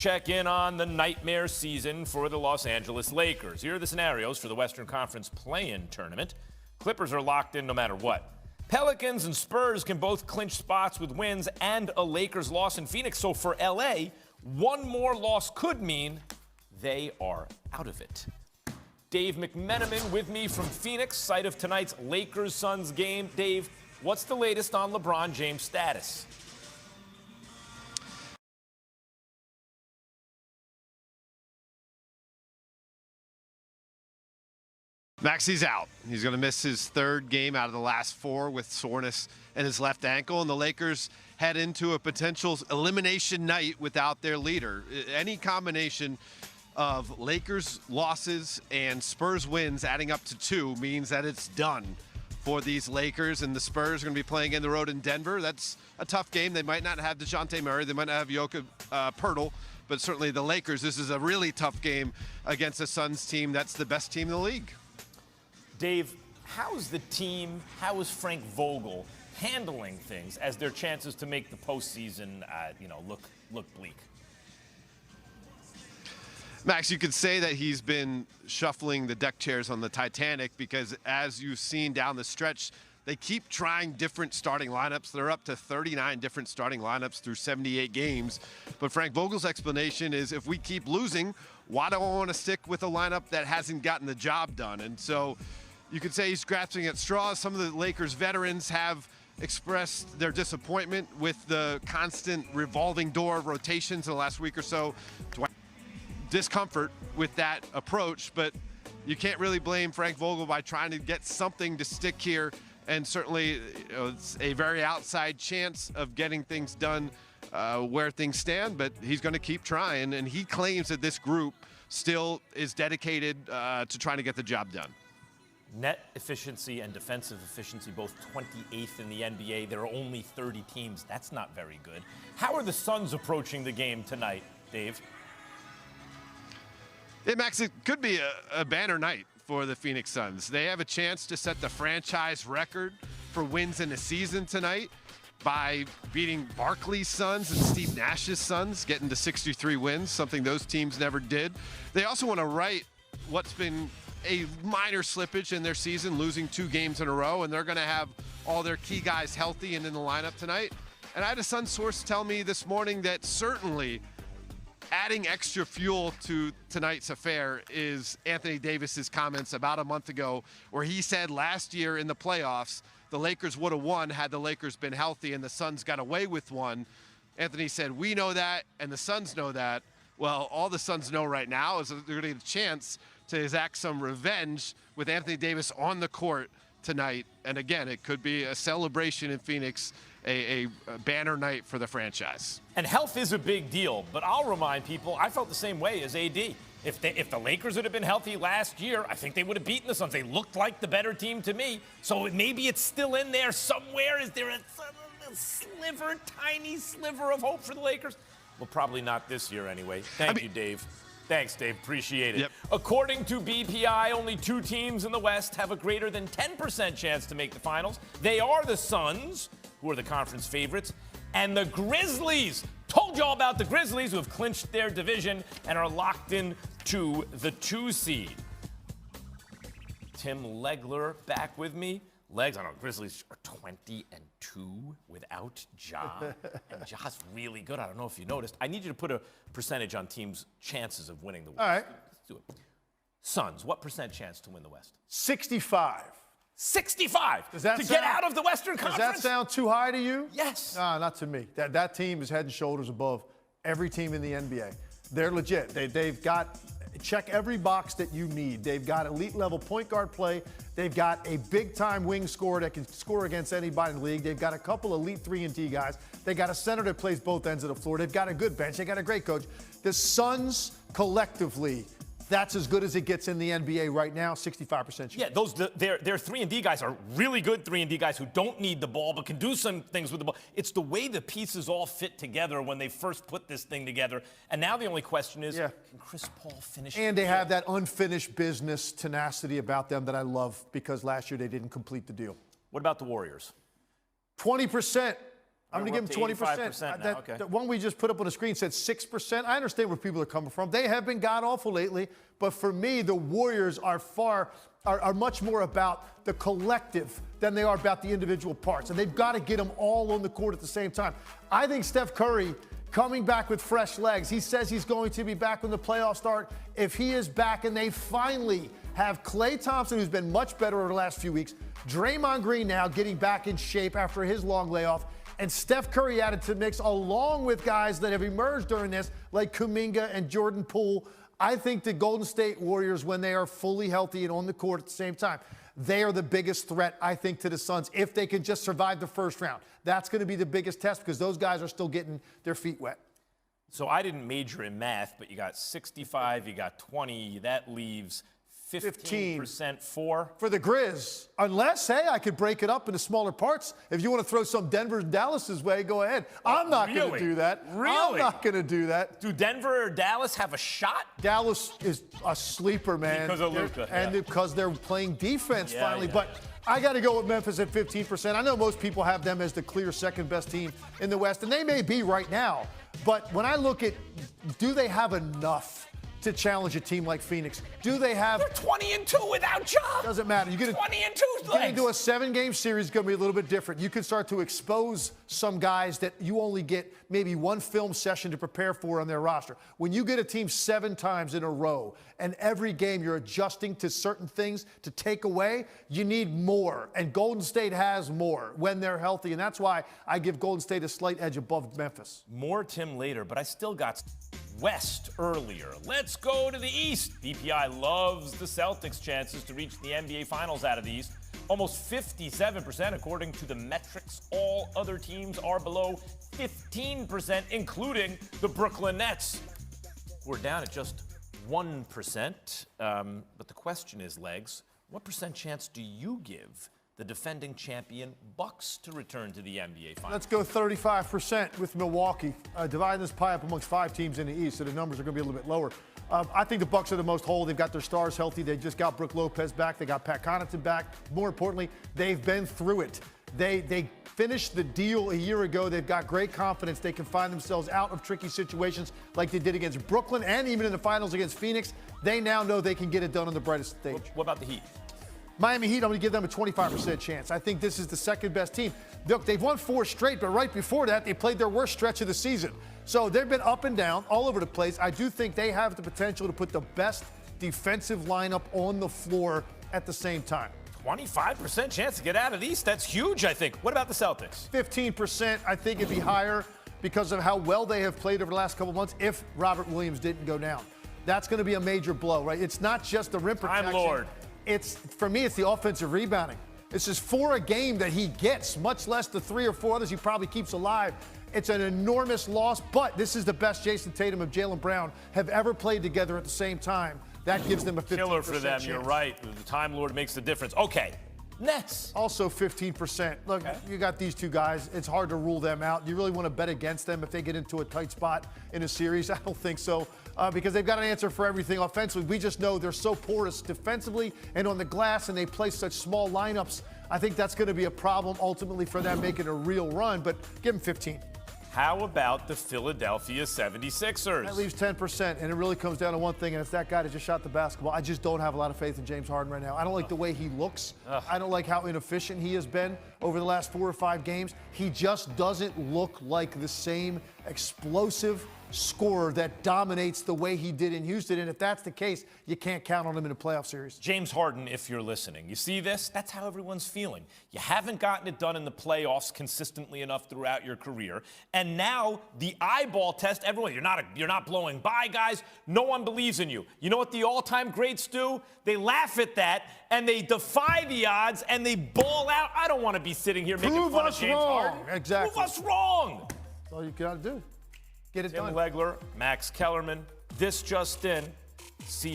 check in on the nightmare season for the Los Angeles Lakers. Here are the scenarios for the Western Conference play-in tournament. Clippers are locked in no matter what. Pelicans and Spurs can both clinch spots with wins and a Lakers loss in Phoenix. So for LA, one more loss could mean they are out of it. Dave McMenamin with me from Phoenix, site of tonight's Lakers-Suns game. Dave, what's the latest on LeBron James' status? Maxi's out. He's going to miss his third game out of the last four with soreness in his left ankle, and the Lakers head into a potential elimination night without their leader. Any combination of Lakers losses and Spurs wins adding up to 2 means that it's done for these Lakers, and the Spurs are going to be playing in the road in Denver. That's a tough game. They might not have DeJounte Murray. They might not have Jokic Poeltl, but certainly the Lakers, this is a really tough game against the Suns team. That's the best team in the league. Dave, how's the team, how is Frank Vogel handling things as their chances to make the postseason, look bleak? Max, you could say that he's been shuffling the deck chairs on the Titanic because, as you've seen down the stretch, they keep trying different starting lineups. They're up to 39 different starting lineups through 78 games. But Frank Vogel's explanation is, if we keep losing, why do I want to stick with a lineup that hasn't gotten the job done? And so you could say he's grasping at straws. Some of the Lakers veterans have expressed their disappointment with the constant revolving door of rotations in the last week or so. Discomfort with that approach, but you can't really blame Frank Vogel by trying to get something to stick here. And certainly it's a very outside chance of getting things done where things stand, but he's going to keep trying. And he claims that this group still is dedicated to trying to get the job done. Net efficiency and defensive efficiency, both 28th in the NBA. There are only 30 teams. That's not very good. How are the Suns approaching the game tonight, Dave? Hey, Max, it could be a banner night for the Phoenix Suns. They have a chance to set the franchise record for wins in a season tonight by beating Barkley's Suns and Steve Nash's Suns, getting to 63 wins, something those teams never did. They also want to right what's been a minor slippage in their season, losing 2 games in a row, and they're going to have all their key guys healthy and in the lineup tonight. And I had a Suns source tell me this morning that certainly adding extra fuel to tonight's affair is Anthony Davis's comments about a month ago, where he said last year in the playoffs, the Lakers would have won had the Lakers been healthy, and the Suns got away with one. Anthony said, we know that, and the Suns know that. Well, all the Suns know right now is that they're going to get a chance to exact some revenge with Anthony Davis on the court tonight. And again, it could be a celebration in Phoenix, a banner night for the franchise. And health is a big deal, but I'll remind people, I felt the same way as AD. If the Lakers would have been healthy last year, I think they would have beaten the Suns. They looked like the better team to me. So maybe it's still in there somewhere. Is there a tiny sliver of hope for the Lakers? Well, probably not this year anyway. Thank you, Dave. Thanks, Dave. Appreciate it. Yep. According to BPI, only 2 teams in the West have a greater than 10% chance to make the finals. They are the Suns, who are the conference favorites, and the Grizzlies. Told you all about the Grizzlies, who have clinched their division and are locked in to the 2 seed. Tim Legler back with me. Legs, I don't know, Grizzlies are 20-2 without Ja. And Ja's really good. I don't know if you noticed. I need you to put a percentage on teams' chances of winning the West. All right. Let's do it. Suns, what percent chance to win the West? 65. 65 get out of the Western Conference? Does that sound too high to you? Yes. Nah, not to me. That team is head and shoulders above every team in the NBA. They're legit. They've got check every box that you need. They've got elite level point guard play. They've got a big time wing scorer that can score against anybody in the league. They've got a couple elite 3-and-D guys. They got a center that plays both ends of the floor. They've got a good bench. They got a great coach. The Suns collectively, that's as good as it gets in the NBA right now, 65% chance. Yeah, their 3-and-D guys are really good 3-and-D guys who don't need the ball but can do some things with the ball. It's the way the pieces all fit together when they first put this thing together. And now the only question is, can Chris Paul finish? And they have that unfinished business tenacity about them that I love, because last year they didn't complete the deal. What about the Warriors? 20% I'm going to give them 20%. Now. Okay. That one we just put up on the screen said 6%. I understand where people are coming from. They have been god-awful lately. But for me, the Warriors are much more about the collective than they are about the individual parts. And they've got to get them all on the court at the same time. I think Steph Curry coming back with fresh legs. He says he's going to be back when the playoffs start. If he is back and they finally have Klay Thompson, who's been much better over the last few weeks, Draymond Green now getting back in shape after his long layoff, and Steph Curry added to the mix along with guys that have emerged during this, like Kuminga and Jordan Poole. I think the Golden State Warriors, when they are fully healthy and on the court at the same time, they are the biggest threat, I think, to the Suns if they can just survive the first round. That's going to be the biggest test because those guys are still getting their feet wet. So I didn't major in math, but you got 65, you got 20. That leaves 15% for the Grizz. Unless, hey, I could break it up into smaller parts. If you want to throw some Denver and Dallas's way, go ahead. I'm not going to do that. Really? I'm not going to do that. Do Denver or Dallas have a shot? Dallas is a sleeper, man. Because of Luka. And because they're playing defense finally. But I got to go with Memphis at 15%. I know most people have them as the clear second best team in the West, and they may be right now. But when I look at, do they have enough to challenge a team like Phoenix? Do they have? They're 20-2 without Ja. Doesn't matter. You get 20-2 get into a 7-game series, it's going to be a little bit different. You can start to expose some guys that you only get maybe one film session to prepare for on their roster. When you get a team 7 times in a row, and every game you're adjusting to certain things to take away, you need more. And Golden State has more when they're healthy, and that's why I give Golden State a slight edge above Memphis. More Tim later, but I still got West earlier. Let's go to the East. DPI loves the Celtics' chances to reach the NBA Finals out of the East. Almost 57% according to the metrics. All other teams are below 15%, including the Brooklyn Nets. We're down at just 1%. But the question is, Legs, what percent chance do you give the defending champion Bucks to return to the NBA Finals? Let's go 35% with Milwaukee. Dividing this pie up amongst 5 teams in the East, so the numbers are going to be a little bit lower. I think the Bucks are the most whole. They've got their stars healthy. They just got Brook Lopez back. They got Pat Connaughton back. More importantly, they've been through it. They finished the deal a year ago. They've got great confidence. They can find themselves out of tricky situations like they did against Brooklyn and even in the finals against Phoenix. They now know they can get it done on the brightest stage. What about the Heat? Miami Heat, I'm going to give them a 25% chance. I think this is the second best team. Look, they've won 4 straight, but right before that, they played their worst stretch of the season. So they've been up and down, all over the place. I do think they have the potential to put the best defensive lineup on the floor at the same time. 25% chance to get out of the East. That's huge, I think. What about the Celtics? 15%. I think it'd be higher because of how well they have played over the last couple months if Robert Williams didn't go down. That's going to be a major blow, right? It's not just the rim protection. Time Lord. For me, it's the offensive rebounding. It's just 4 a game that he gets, much less the 3 or 4 others he probably keeps alive. It's an enormous loss, but this is the best Jason Tatum and Jaylen Brown have ever played together at the same time. That gives them a 15% Killer for them, chance. you're right. The Time Lord makes the difference. Okay, Nets. Also 15%. Look, You got these 2 guys. It's hard to rule them out. You really want to bet against them if they get into a tight spot in a series? I don't think so, because they've got an answer for everything offensively. We just know they're so porous defensively and on the glass, and they play such small lineups. I think that's going to be a problem ultimately for them making a real run, but give them 15. How about the Philadelphia 76ers? That leaves 10%, and it really comes down to one thing, and it's that guy that just shot the basketball. I just don't have a lot of faith in James Harden right now. I don't like the way he looks. I don't like how inefficient he has been over the last 4 or 5 games. He just doesn't look like the same explosive scorer that dominates the way he did in Houston. And if that's the case, you can't count on him in a playoff series. James Harden, if you're listening, you see this? That's how everyone's feeling. You haven't gotten it done in the playoffs consistently enough throughout your career. And now the eyeball test, everyone, you're not blowing by, guys. No one believes in you. You know what the all-time greats do? They laugh at that and they defy the odds and they ball out. I don't want to be sitting here making fun of James Harden. Exactly. Prove us wrong. That's all you got to do. Get it Tim done. Legler, Max Kellerman. This just in. See you.